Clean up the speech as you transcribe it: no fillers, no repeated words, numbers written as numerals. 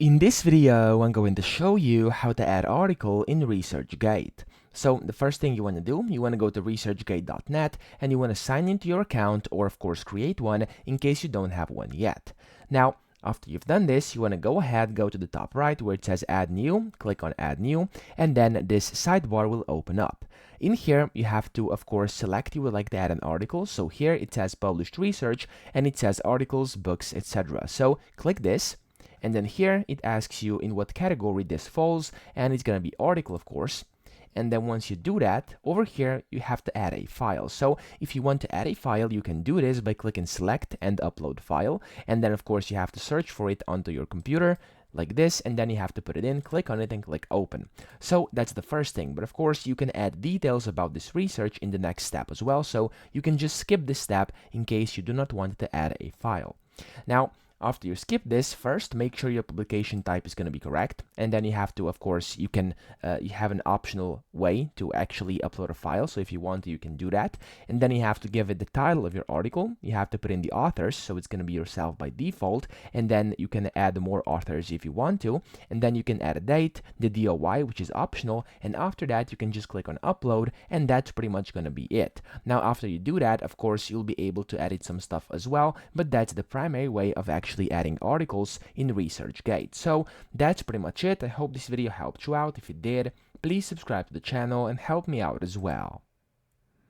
In this video, I'm going to show you how to add article in ResearchGate. So the first thing you want to do, you want to go to researchgate.net and you want to sign into your account, or of course create one in case you don't have one yet. Now, after you've done this, you want to go ahead, go to the top right where it says add new, click on add new, and then this sidebar will open up. In here, you have to, of course, select you would like to add an article. So here it says published research and it says articles, books, etc. So click this. And then here it asks you in what category this falls, and it's going to be article, of course. And then once you do that, over here you have to add a file. So if you want to add a file, you can do this by clicking select and upload file. And then of course you have to search for it onto your computer like this, and then you have to put it in, click on it and click open. So that's the first thing, but of course you can add details about this research in the next step as well. So you can just skip this step in case you do not want to add a file. Now, after you skip this, first make sure your publication type is going to be correct, and then you have to, of course, you have an optional way to actually upload a file. So if you want to, you can do that, and then you have to give it the title of your article. You have to put in the authors, so it's going to be yourself by default, and then you can add more authors if you want to, and then you can add a date, the DOI, which is optional, and after that you can just click on upload, and that's pretty much going to be it. Now after you do that, of course, you'll be able to edit some stuff as well, but that's the primary way of actually adding articles in ResearchGate. So that's pretty much it. I hope this video helped you out. If it did, please subscribe to the channel and help me out as well.